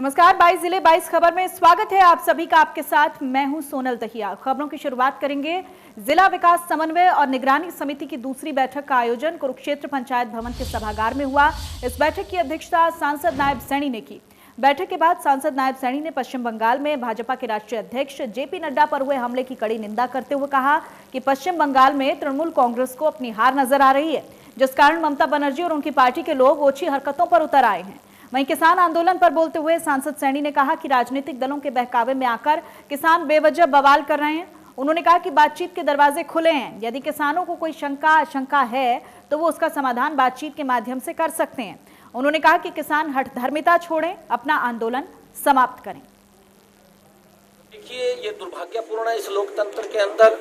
नमस्कार, 22 जिले 22 खबर में स्वागत है आप सभी का। आपके साथ मैं हूं सोनल दहिया। खबरों की शुरुआत करेंगे। जिला विकास समन्वय और निगरानी समिति की दूसरी बैठक का आयोजन कुरुक्षेत्र पंचायत भवन के सभागार में हुआ। इस बैठक की अध्यक्षता सांसद नायब सैनी ने की। बैठक के बाद सांसद नायब सैनी ने पश्चिम बंगाल में भाजपा के राष्ट्रीय अध्यक्ष जेपी नड्डा पर हुए हमले की कड़ी निंदा करते हुए कहा कि पश्चिम बंगाल में तृणमूल कांग्रेस को अपनी हार नजर आ रही है, जिस कारण ममता बनर्जी और उनकी पार्टी के लोग ओछी हरकतों पर उतर आए हैं। वहीं किसान आंदोलन पर बोलते हुए सांसद सैनी ने कहा कि राजनीतिक दलों के बहकावे में आकर किसान बेवजह बवाल कर रहे हैं। उन्होंने कहा कि बातचीत के दरवाजे खुले हैं। यदि किसानों को कोई आशंका है तो वो उसका समाधान बातचीत के माध्यम से कर सकते हैं। उन्होंने कहा कि किसान हठधर्मिता छोड़ें, अपना आंदोलन समाप्त करें। देखिए, ये दुर्भाग्यपूर्ण है इस लोकतंत्र के अंदर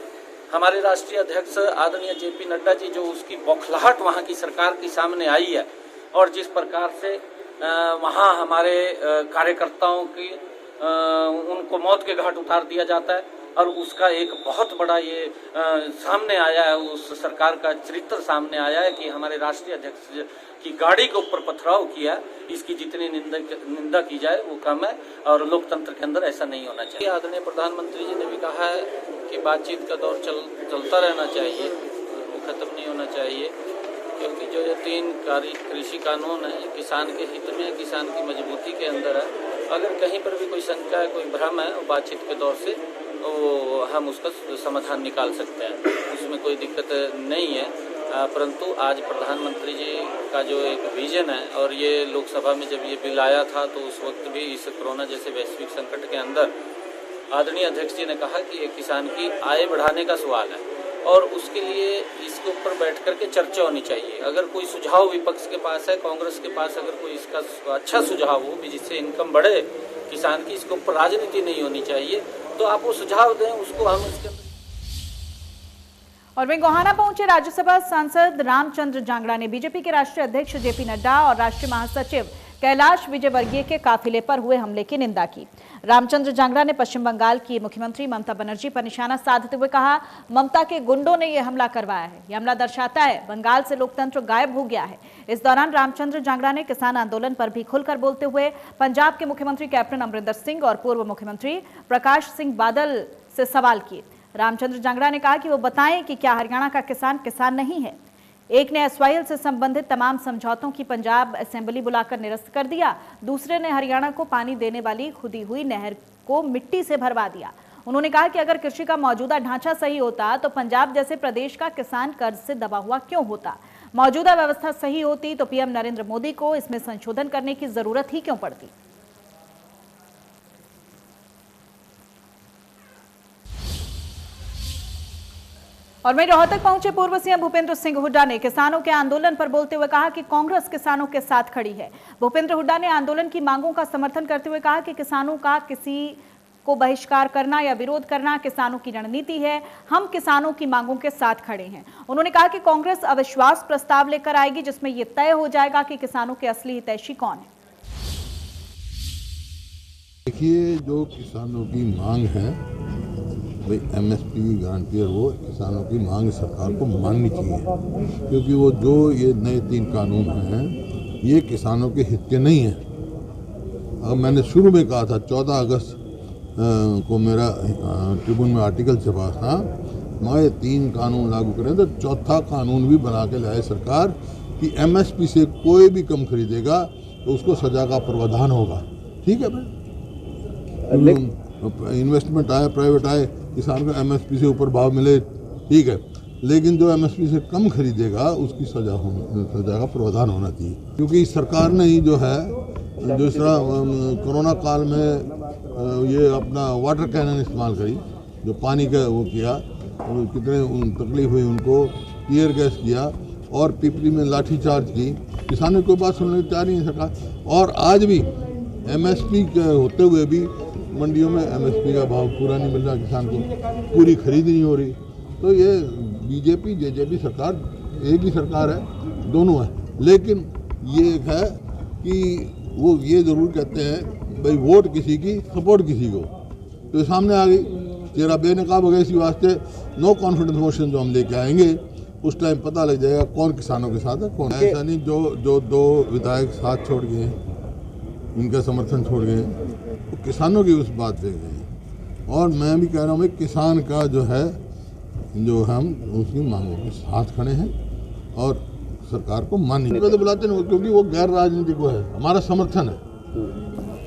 हमारे राष्ट्रीय अध्यक्ष आदरणीय जेपी नड्डा जी, जो उसकी बौखलाहट वहां की सरकार के सामने आई है और जिस प्रकार से वहाँ हमारे कार्यकर्ताओं की उनको मौत के घाट उतार दिया जाता है और उसका एक बहुत बड़ा ये सामने आया है, उस सरकार का चरित्र सामने आया है कि हमारे राष्ट्रीय अध्यक्ष की गाड़ी के ऊपर पथराव किया। इसकी जितनी निंदा की जाए वो कम है और लोकतंत्र के अंदर ऐसा नहीं होना चाहिए। आदरणीय प्रधानमंत्री जी ने भी कहा है कि बातचीत का दौर चलता रहना चाहिए, वो खत्म नहीं होना चाहिए, क्योंकि जो ये 3 कृषि कानून है किसान के हित में, किसान की मजबूती के अंदर है। अगर कहीं पर भी कोई शंका है, कोई भ्रम है, वो बातचीत के दौर से वो हम उसका समाधान निकाल सकते हैं, उसमें कोई दिक्कत नहीं है। परंतु आज प्रधानमंत्री जी का जो एक विजन है और ये लोकसभा में जब ये बिल आया था तो उस वक्त भी इस कोरोना जैसे वैश्विक संकट के अंदर आदरणीय अध्यक्ष जी ने कहा कि ये किसान की आय बढ़ाने का सवाल है और उसके लिए इसके ऊपर बैठ करके चर्चा होनी चाहिए। अगर कोई सुझाव विपक्ष के पास है, कांग्रेस के पास अगर कोई इसका अच्छा सुझाव हो कि जिससे इनकम बढ़े किसान की, इसके ऊपर राजनीति नहीं होनी चाहिए, तो आप वो सुझाव दें, उसको हम इसके अंदर। और वहीं गोहाना पहुंचे राज्यसभा सांसद रामचंद्र जांगड़ा ने बीजेपी के राष्ट्रीय अध्यक्ष जेपी नड्डा और राष्ट्रीय महासचिव कैलाश विजयवर्गीय के काफिले पर हुए हमले की निंदा की। रामचंद्र जांगड़ा ने पश्चिम बंगाल की मुख्यमंत्री ममता बनर्जी पर निशाना साधते हुए कहा, ममता के गुंडों ने यह हमला करवाया है। यह हमला दर्शाता है बंगाल से लोकतंत्र गायब हो गया है। इस दौरान रामचंद्र जांगड़ा ने किसान आंदोलन पर भी खुलकर बोलते हुए पंजाब के मुख्यमंत्री कैप्टन अमरिंदर सिंह और पूर्व मुख्यमंत्री प्रकाश सिंह बादल से सवाल किए। रामचंद्र जांगड़ा ने कहा कि वो बताएं कि क्या हरियाणा का किसान नहीं है। एक ने एसवाईएल से संबंधित तमाम समझौतों की पंजाब असेंबली बुलाकर निरस्त कर दिया, दूसरे ने हरियाणा को पानी देने वाली खुदी हुई नहर को मिट्टी से भरवा दिया। उन्होंने कहा कि अगर कृषि का मौजूदा ढांचा सही होता तो पंजाब जैसे प्रदेश का किसान कर्ज से दबा हुआ क्यों होता। मौजूदा व्यवस्था सही होती तो पीएम नरेंद्र मोदी को इसमें संशोधन करने की जरूरत ही क्यों पड़ती। और वहीं रोहतक पहुंचे पूर्व सीएम भूपेंद्र सिंह हुड्डा ने किसानों के आंदोलन पर बोलते हुए कहा कि कांग्रेस किसानों के साथ खड़ी है। भूपेंद्र हुड्डा ने आंदोलन की मांगों का समर्थन करते हुए कहा कि किसानों का किसी को बहिष्कार करना या विरोध करना किसानों की रणनीति है। हम किसानों की मांगों के साथ खड़े हैं। उन्होंने कहा कि कांग्रेस अविश्वास प्रस्ताव लेकर आएगी जिसमें यह तय हो जाएगा कि किसानों के असली हितैषी कौन है। देखिए, जो किसानों की मांग है भाई एमएसपी गारंटी है, वो किसानों की मांग सरकार को माननी चाहिए, क्योंकि वो जो ये नए 3 कानून हैं ये किसानों के हित के नहीं हैं। अब मैंने शुरू में कहा था 14 अगस्त को मेरा ट्रिब्यून में आर्टिकल छपा था, ये 3 कानून लागू करें तो चौथा कानून भी बना के लाए सरकार कि एमएसपी से कोई भी कम खरीदेगा तो उसको सजा का प्रावधान होगा। ठीक है भाई, इन्वेस्टमेंट आए, प्राइवेट आए, किसान को एमएसपी से ऊपर भाव मिले, ठीक है, लेकिन जो एमएसपी से कम खरीदेगा उसकी सजा का प्रावधान होना चाहिए। क्योंकि इस सरकार ने ही जो है, जो इस तरह कोरोना काल में ये अपना वाटर कैनन इस्तेमाल करी, जो पानी का वो किया, कितने तकलीफ हुई उनको, टीयर गैस किया और पिपली में लाठी चार्ज की, किसानों की बात सुनने की तैयार नहीं है सरकार। और आज भी एमएसपी होते हुए भी मंडियों में एमएसपी का भाव पूरा नहीं मिल रहा, किसान को पूरी खरीद नहीं हो रही। तो ये बीजेपी जेजेपी सरकार एक ही सरकार है, दोनों है, लेकिन ये एक है कि वो ये ज़रूर कहते हैं भाई वोट किसी की, सपोर्ट किसी को। तो ये सामने आ गई, चेहरा बेनकाब हो गया। इसी वास्ते नो कॉन्फिडेंस मोशन जो हम लेके आएंगे उस टाइम पता लग जाएगा कौन किसानों के साथ है, कौन ऐसा नहीं। जो 2 विधायक साथ छोड़ गए इनका समर्थन छोड़ गए, वो किसानों की उस बात पे गए। और मैं भी कह रहा हूँ भाई, किसान का जो है, जो हम उसकी मांगों के साथ खड़े हैं और सरकार को मानने को तो बुलाते नहीं, क्योंकि वो गैर राजनीतिक वो है, हमारा समर्थन है,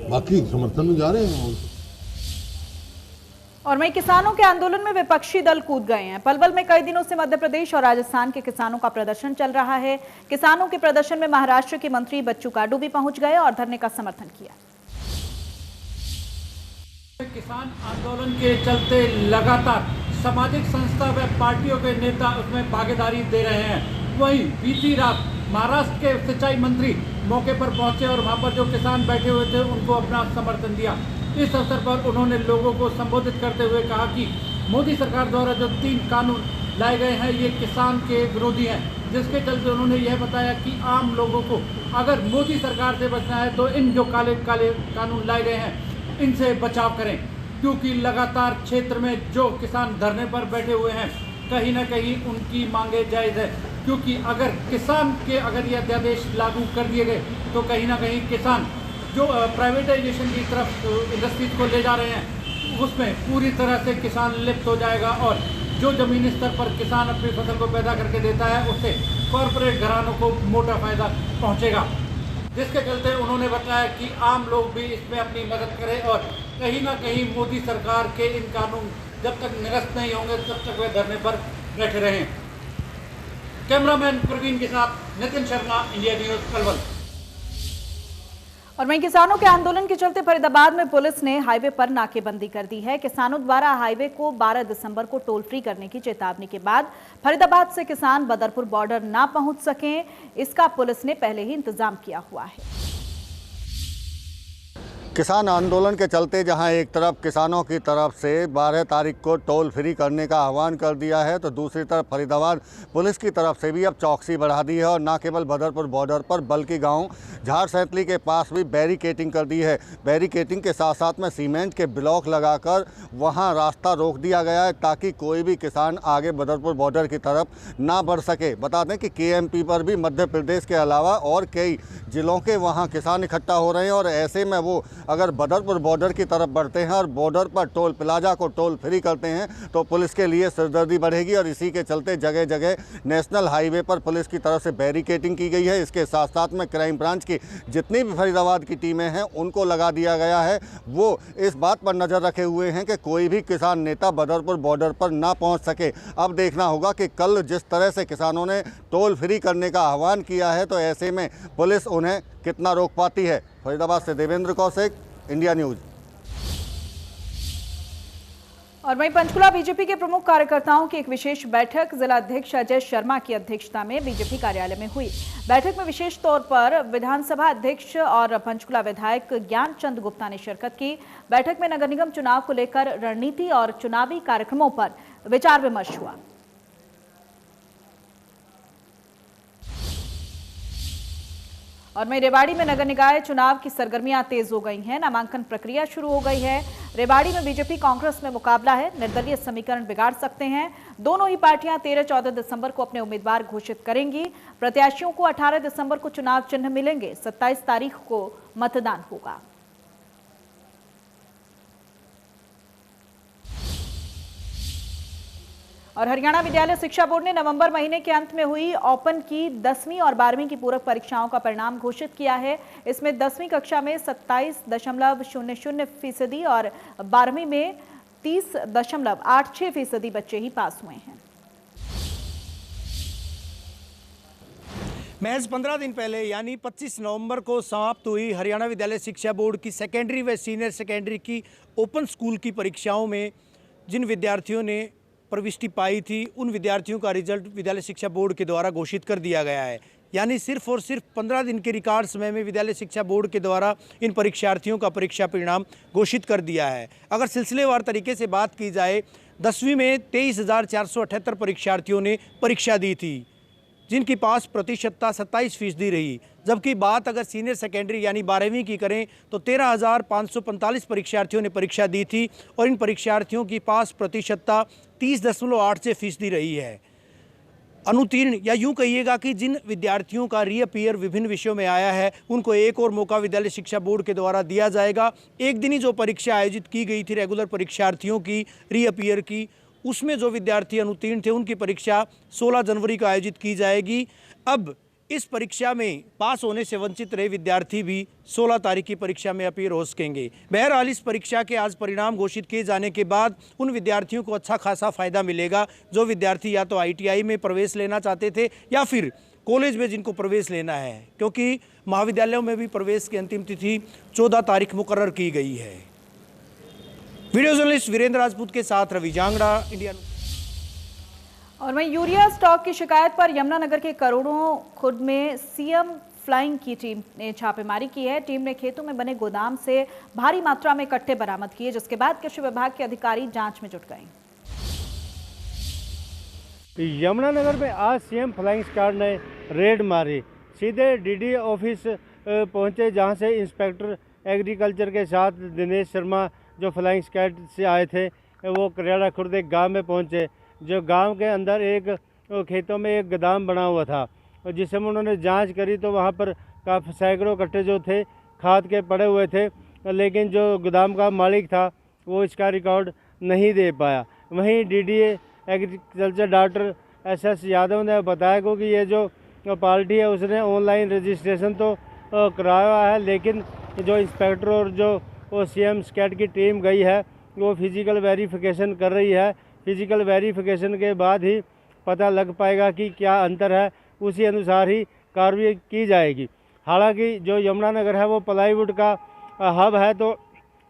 बाकी समर्थन में जा रहे हैं। और वहीं किसानों के आंदोलन में विपक्षी दल कूद गए हैं। पलवल में कई दिनों से मध्य प्रदेश और राजस्थान के किसानों का प्रदर्शन चल रहा है। किसानों के प्रदर्शन में महाराष्ट्र के मंत्री बच्चू काडू भी पहुंच गए और धरने का समर्थन किया। किसान आंदोलन के चलते लगातार सामाजिक संस्था व पार्टियों के नेता उसमें भागीदारी दे रहे हैं। वहीं बीती रात महाराष्ट्र के सिंचाई मंत्री मौके पर पहुंचे और वहां पर जो किसान बैठे हुए थे उनको अपना समर्थन दिया। इस अवसर पर उन्होंने लोगों को संबोधित करते हुए कहा कि मोदी सरकार द्वारा जो 3 कानून लाए गए हैं ये किसान के विरोधी हैं, जिसके चलते उन्होंने यह बताया कि आम लोगों को अगर मोदी सरकार से बचना है तो इन जो काले काले कानून लाए गए हैं इनसे बचाव करें, क्योंकि लगातार क्षेत्र में जो किसान धरने पर बैठे हुए हैं कहीं ना कहीं उनकी मांगे जायज़ है, क्योंकि अगर किसान के अगर ये अध्यादेश लागू कर दिए गए तो कहीं ना कहीं किसान जो प्राइवेटाइजेशन की तरफ इंडस्ट्रीज को ले जा रहे हैं उसमें पूरी तरह से किसान लिप्त हो जाएगा और जो ज़मीनी स्तर पर किसान अपनी फसल को पैदा करके देता है उससे कॉरपोरेट घरानों को मोटा फायदा पहुंचेगा। जिसके चलते उन्होंने बताया कि आम लोग भी इसमें अपनी मदद करें और कहीं ना कहीं मोदी सरकार के इन कानून जब तक निरस्त नहीं होंगे तब तक वे धरने पर बैठे रहें। कैमरामैन प्रवीण के साथ नितिन शर्मा, इंडिया न्यूज़, पलवल। और वहीं किसानों के आंदोलन के चलते फरीदाबाद में पुलिस ने हाईवे पर नाकेबंदी कर दी है। किसानों द्वारा हाईवे को 12 दिसंबर को टोल फ्री करने की चेतावनी के बाद फरीदाबाद से किसान बदरपुर बॉर्डर ना पहुंच सकें, इसका पुलिस ने पहले ही इंतजाम किया हुआ है। किसान आंदोलन के चलते जहां एक तरफ किसानों की तरफ से 12 तारीख को टोल फ्री करने का आह्वान कर दिया है, तो दूसरी तरफ फरीदाबाद पुलिस की तरफ से भी अब चौकसी बढ़ा दी है और न केवल बदरपुर बॉर्डर पर बल्कि गांव झाड़ सैंतली के पास भी बैरिकेटिंग कर दी है। बैरिकेटिंग के साथ साथ में सीमेंट के ब्लॉक लगाकर वहां रास्ता रोक दिया गया है ताकि कोई भी किसान आगे बदरपुर बॉर्डर की तरफ ना बढ़ सके। बता दें कि केएमपी पर भी मध्य प्रदेश के अलावा और कई जिलों के वहाँ किसान इकट्ठा हो रहे हैं और ऐसे में वो अगर बदरपुर बॉर्डर की तरफ बढ़ते हैं और बॉर्डर पर टोल प्लाजा को टोल फ्री करते हैं तो पुलिस के लिए सिरदर्दी बढ़ेगी और इसी के चलते जगह जगह नेशनल हाईवे पर पुलिस की तरफ से बैरिकेटिंग की गई है। इसके साथ साथ में क्राइम ब्रांच की जितनी भी फरीदाबाद की टीमें हैं उनको लगा दिया गया है। वो इस बात पर नज़र रखे हुए हैं कि कोई भी किसान नेता बदरपुर बॉर्डर पर ना पहुँच सके। अब देखना होगा कि कल जिस तरह से किसानों ने टोल फ्री करने का आह्वान किया है तो ऐसे में पुलिस उन्हें कितना रोक पाती है। फरीदाबाद से देवेंद्र कौशिक, इंडिया न्यूज़। और वहीं पंचकुला बीजेपी के प्रमुख कार्यकर्ताओं की एक विशेष बैठक जिला अध्यक्ष अजय शर्मा की अध्यक्षता में बीजेपी कार्यालय में हुई। बैठक में विशेष तौर पर विधानसभा अध्यक्ष और पंचकुला विधायक ज्ञानचंद गुप्ता ने शिरकत की। बैठक में नगर निगम चुनाव को लेकर रणनीति और चुनावी कार्यक्रमों पर विचार विमर्श हुआ। और वहीं रेवाड़ी में नगर निकाय चुनाव की सरगर्मियां तेज हो गई हैं। नामांकन प्रक्रिया शुरू हो गई है। रेवाड़ी में बीजेपी कांग्रेस में मुकाबला है। निर्दलीय समीकरण बिगाड़ सकते हैं। दोनों ही पार्टियां 13-14 दिसंबर को अपने उम्मीदवार घोषित करेंगी। प्रत्याशियों को 18 दिसंबर को चुनाव चिन्ह मिलेंगे। 27 तारीख को मतदान होगा। और हरियाणा विद्यालय शिक्षा बोर्ड ने नवंबर महीने के अंत में हुई ओपन की 10वीं और 12वीं की पूरक परीक्षाओं का परिणाम घोषित किया है। इसमें 10वीं कक्षा में 27.00% और 12वीं में 30.86% बच्चे ही पास हुए हैं। महज 15 दिन पहले यानी 25 नवंबर को समाप्त हुई हरियाणा विद्यालय शिक्षा बोर्ड की सेकेंडरी व सीनियर सेकेंडरी की ओपन स्कूल की परीक्षाओं में जिन विद्यार्थियों ने प्रविष्टि पाई थी उन विद्यार्थियों का रिजल्ट विद्यालय शिक्षा बोर्ड के द्वारा घोषित कर दिया गया है। यानी सिर्फ और सिर्फ 15 दिन के रिकॉर्ड समय में विद्यालय शिक्षा बोर्ड के द्वारा इन परीक्षार्थियों का परीक्षा परिणाम घोषित कर दिया है। अगर सिलसिलेवार तरीके से बात की जाए 10वीं में 23,478 परीक्षार्थियों ने परीक्षा दी थी, जिनकी पास प्रतिशतता 27% रही। जबकि बात अगर सीनियर सेकेंडरी यानी 12वीं की करें तो 13,545 परीक्षार्थियों ने परीक्षा दी थी और इन परीक्षार्थियों की पास प्रतिशतता 30.86% रही है। अनुत्तीर्ण या यूं कहिएगा कि जिन विद्यार्थियों का रीअपियर विभिन्न विषयों में आया है उनको एक और मौका विद्यालय शिक्षा बोर्ड के द्वारा दिया जाएगा। एक दिन ही जो परीक्षा आयोजित की गई थी रेगुलर परीक्षार्थियों की रीअपियर की, उसमें जो विद्यार्थी अनुत्तीर्ण थे उनकी परीक्षा 16 जनवरी को आयोजित की जाएगी। अब इस परीक्षा में पास होने से वंचित रहे विद्यार्थी भी 16 तारीख की परीक्षा में अपीयर हो सकेंगे। बहरहाल इस परीक्षा के आज परिणाम घोषित किए जाने के बाद उन विद्यार्थियों को अच्छा खासा फायदा मिलेगा जो विद्यार्थी या तो ITI में प्रवेश लेना चाहते थे या फिर कॉलेज में जिनको प्रवेश लेना है, क्योंकि महाविद्यालयों में भी प्रवेश की अंतिम तिथि 14 तारीख मुकर्रर की गई है। वीडियो जर्नलिस्ट वीरेंद्र राजपूत के साथ रवि जांगड़ा, इंडिया। और वहीं यूरिया स्टॉक की शिकायत पर यमुनानगर के करोड़ों खुर्द में सीएम फ्लाइंग की टीम ने छापेमारी की है। टीम ने खेतों में बने गोदाम से भारी मात्रा में कट्टे बरामद किए, जिसके बाद कृषि विभाग के अधिकारी जांच में जुट गए। यमुनानगर में आज सीएम फ्लाइंग स्क्वाड ने रेड मारी, सीधे DD ऑफिस पहुंचे, जहां से इंस्पेक्टर एग्रीकल्चर के साथ दिनेश शर्मा जो फ्लाइंग स्क्वाड से आए थे वो करियाड़ा खुर्द एक गाँव में पहुँचे। जो गांव के अंदर एक खेतों में एक गोदाम बना हुआ था और जिसमें उन्होंने जांच करी तो वहां पर काफ़ी सैकड़ों कट्टे जो थे खाद के पड़े हुए थे, लेकिन जो गोदाम का मालिक था वो इसका रिकॉर्ड नहीं दे पाया। वहीं DDA agriculture doctor SS Yadav ने बताया कि ये जो पार्टी है उसने ऑनलाइन रजिस्ट्रेशन तो कराया है, लेकिन जो इंस्पेक्टर और जो CM स्क्वाड की टीम गई है वो फिजिकल वेरिफिकेशन कर रही है। फिजिकल वेरिफिकेशन के बाद ही पता लग पाएगा कि क्या अंतर है, उसी अनुसार ही कार्रवाई की जाएगी। हालांकि जो यमुनानगर है वो प्लाईवुड का हब है, तो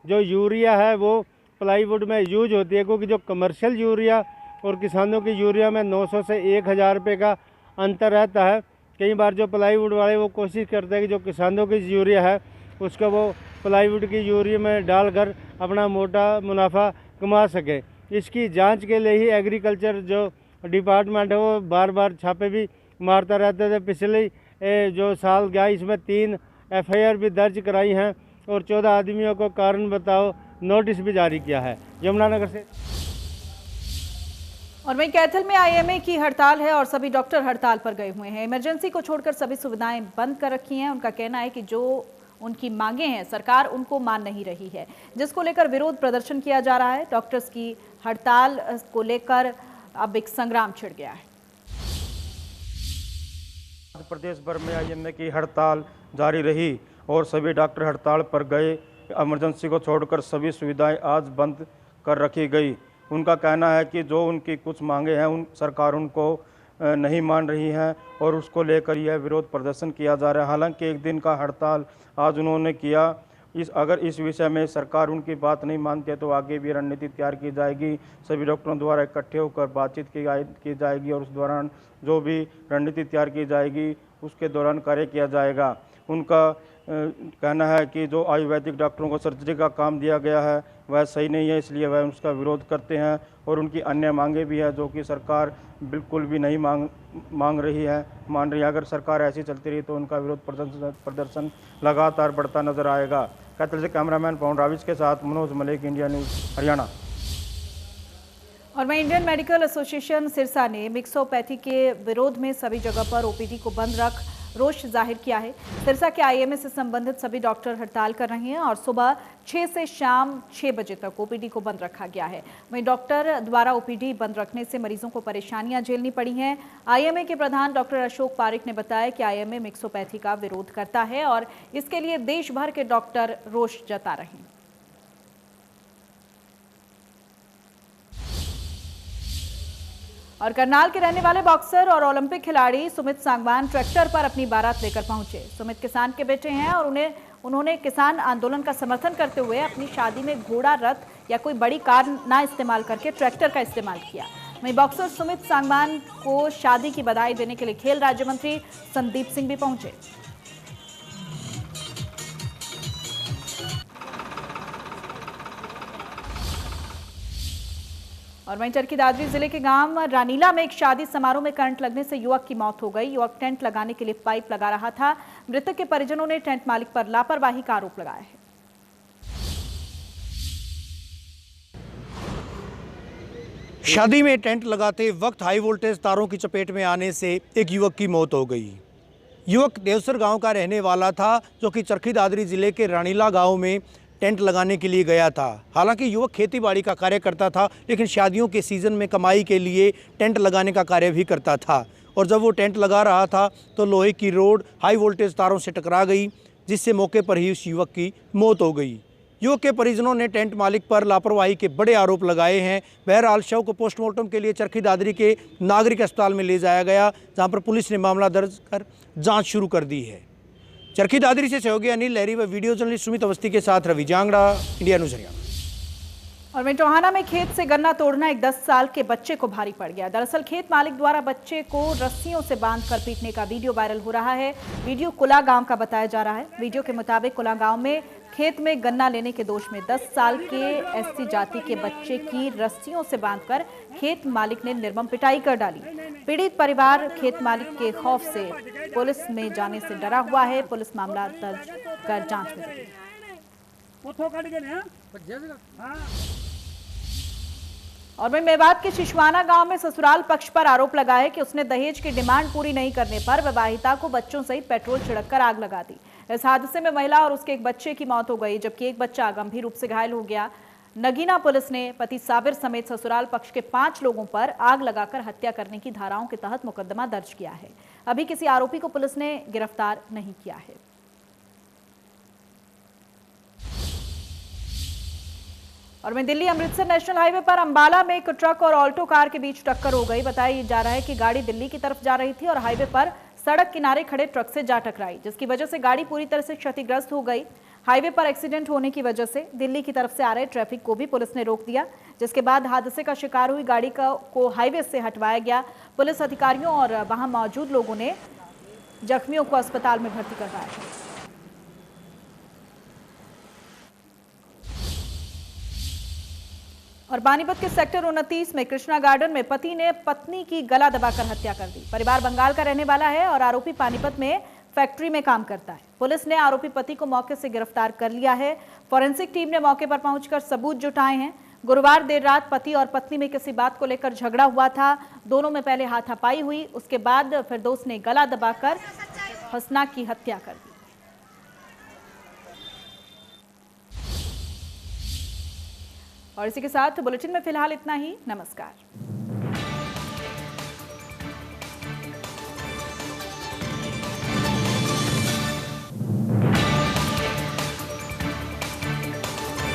जो यूरिया है वो प्लाईवुड में यूज होती है, क्योंकि जो कमर्शियल यूरिया और किसानों की यूरिया में 900 से 1000 रुपये का अंतर रहता है। कई बार जो प्लाईवुड वाले वो कोशिश करते हैं कि जो किसानों की यूरिया है उसको वो प्लाईवुड की यूरिया में डालकर अपना मोटा मुनाफा कमा सके। इसकी जांच के लिए ही एग्रीकल्चर जो डिपार्टमेंट है वो बार बार छापे भी मारता रहता था। पिछले जो साल गया इसमें 3 FIR भी दर्ज कराई हैं और 14 आदमियों को कारण बताओ नोटिस भी जारी किया है। यमुनानगर से। और वहीं कैथल में IMA की हड़ताल है और सभी डॉक्टर हड़ताल पर गए हुए हैं। इमरजेंसी को छोड़कर सभी सुविधाएं बंद कर रखी हैं। उनका कहना है कि जो उनकी मांगे हैं सरकार उनको मान नहीं रही है, जिसको लेकर विरोध प्रदर्शन किया जा रहा है। डॉक्टर्स की हड़ताल को लेकर अब एक संग्राम छिड़ गया है। प्रदेश भर में IMA की हड़ताल जारी रही और सभी डॉक्टर हड़ताल पर गए। इमरजेंसी को छोड़कर सभी सुविधाएं आज बंद कर रखी गई। उनका कहना है कि जो उनकी कुछ मांगे हैं उन सरकार उनको नहीं मान रही है और उसको लेकर यह विरोध प्रदर्शन किया जा रहा है। हालांकि एक दिन का हड़ताल आज उन्होंने किया। अगर इस विषय में सरकार उनकी बात नहीं मानती है तो आगे भी रणनीति तैयार की जाएगी। सभी डॉक्टरों द्वारा इकट्ठे होकर बातचीत की जाएगी और उस दौरान जो भी रणनीति तैयार की जाएगी उसके दौरान कार्य किया जाएगा। उनका कहना है कि जो आयुर्वेदिक डॉक्टरों को सर्जरी का काम दिया गया है वह सही नहीं है, इसलिए वह उसका विरोध करते हैं और उनकी अन्य मांगे भी है जो कि सरकार बिल्कुल भी नहीं मान रही है। अगर सरकार ऐसी चलती रही तो उनका विरोध प्रदर्शन लगातार बढ़ता नजर आएगा। कैथल से कैमरामैन पवन राविज के साथ मनोज मलिक, इंडिया न्यूज़, हरियाणा। और वहीं इंडियन मेडिकल एसोसिएशन सिरसा ने मिक्सोपैथी के विरोध में सभी जगह पर OPD को बंद रख रोष जाहिर किया है। सिरसा के IMA से संबंधित सभी डॉक्टर हड़ताल कर रहे हैं और सुबह 6 से शाम 6 बजे तक OPD को बंद रखा गया है। वहीं डॉक्टर द्वारा OPD बंद रखने से मरीजों को परेशानियां झेलनी पड़ी हैं। IMA के प्रधान डॉक्टर अशोक पारिक ने बताया कि IMA मिक्सोपैथी का विरोध करता है और इसके लिए देश भर के डॉक्टर रोष जता रहे हैं। और करनाल के रहने वाले बॉक्सर और ओलंपिक खिलाड़ी सुमित सांगवान ट्रैक्टर पर अपनी बारात लेकर पहुंचे। सुमित किसान के बेटे हैं और उन्होंने किसान आंदोलन का समर्थन करते हुए अपनी शादी में घोड़ा, रथ या कोई बड़ी कार ना इस्तेमाल करके ट्रैक्टर का इस्तेमाल किया। वहीं बॉक्सर सुमित सांगवान को शादी की बधाई देने के लिए खेल राज्य मंत्री संदीप सिंह भी पहुंचे। और वहीं चरखी दादरी जिले के गांव रानीला में एक शादी समारोह में करंट लगने से युवक की मौत हो गई। युवक टेंट लगाने के लिए पाइप लगा रहा था। मृतक के परिजनों ने टेंट मालिक पर लापरवाही का आरोप लगाया है। शादी में टेंट लगाते वक्त हाई वोल्टेज तारों की चपेट में आने से एक युवक की मौत हो गई। युवक देवसर गांव का रहने वाला था, जो कि चरखी दादरी जिले के रानीला गांव में टेंट लगाने के लिए गया था। हालांकि युवक खेतीबाड़ी का कार्य करता था, लेकिन शादियों के सीज़न में कमाई के लिए टेंट लगाने का कार्य भी करता था। और जब वो टेंट लगा रहा था तो लोहे की रोड हाई वोल्टेज तारों से टकरा गई, जिससे मौके पर ही उस युवक की मौत हो गई। युवक के परिजनों ने टेंट मालिक पर लापरवाही के बड़े आरोप लगाए हैं। बहरहाल शव को पोस्टमार्टम के लिए चरखी दादरी के नागरिक अस्पताल में ले जाया गया, जहां पर पुलिस ने मामला दर्ज कर जांच शुरू कर दी है। चरखी दादरी से सहयोगी अनिल लहरी व वीडियो जर्नलिस्ट सुमित अवस्थी के साथ रवि जांगड़ा, इंडिया न्यूज़ हरियाणा। और वहीं टोहाना में खेत से गन्ना तोड़ना एक 10 साल के बच्चे को भारी पड़ गया। दरअसल खेत मालिक द्वारा बच्चे को रस्सियों से बांधकर पीटने का वीडियो वायरल हो रहा है। वीडियो कुला गांव का बताया जा रहा है। वीडियो के मुताबिक कुला गांव में खेत में गन्ना लेने के दोष में 10 साल के एससी जाति के बच्चे की रस्सियों से बांधकर खेत मालिक ने निर्मम पिटाई कर डाली। पीड़ित परिवार खेत मालिक के खौफ से पुलिस में जाने से डरा हुआ है। पुलिस मामला दर्ज कर जांच में जुटी है। और वहीं मेवात के शिशवाना गांव में ससुराल पक्ष पर आरोप लगा है कि उसने दहेज की डिमांड पूरी नहीं करने पर विवाहिता को बच्चों सहित पेट्रोल छिड़ककर आग लगा दी। इस हादसे में महिला और उसके एक बच्चे की मौत हो गई, जबकि एक बच्चा गंभीर रूप से घायल हो गया। नगीना पुलिस ने पति साबिर समेत ससुराल पक्ष के 5 लोगों पर आग लगाकर हत्या करने की धाराओं के तहत मुकदमा दर्ज किया है। अभी किसी आरोपी को पुलिस ने गिरफ्तार नहीं किया है। और वहीं दिल्ली अमृतसर नेशनल हाईवे पर अंबाला में एक ट्रक और ऑल्टो कार के बीच टक्कर हो गई। बताया जा रहा है कि गाड़ी दिल्ली की तरफ जा रही थी और हाईवे पर सड़क किनारे खड़े ट्रक से जा टकराई, जिसकी वजह से गाड़ी पूरी तरह से क्षतिग्रस्त हो गई। हाईवे पर एक्सीडेंट होने की वजह से दिल्ली की तरफ से आ रहे ट्रैफिक को भी पुलिस ने रोक दिया, जिसके बाद हादसे का शिकार हुई गाड़ी को हाईवे से हटवाया गया। पुलिस अधिकारियों और वहां मौजूद लोगों ने जख्मियों को अस्पताल में भर्ती करवाया। और पानीपत के सेक्टर 29 में कृष्णा गार्डन में पति ने पत्नी की गला दबाकर हत्या कर दी। परिवार बंगाल का रहने वाला है और आरोपी पानीपत में फैक्ट्री में काम करता है। पुलिस ने आरोपी पति को मौके से गिरफ्तार कर लिया है। फॉरेंसिक टीम ने मौके पर पहुंचकर सबूत जुटाए हैं। गुरुवार देर रात पति और पत्नी में किसी बात को लेकर झगड़ा हुआ था। दोनों में पहले हाथापाई हुई, उसके बाद फिर दोस्त ने गला दबाकर हसना की हत्या कर दी। और इसी के साथ बुलेटिन में फिलहाल इतना ही। नमस्कार।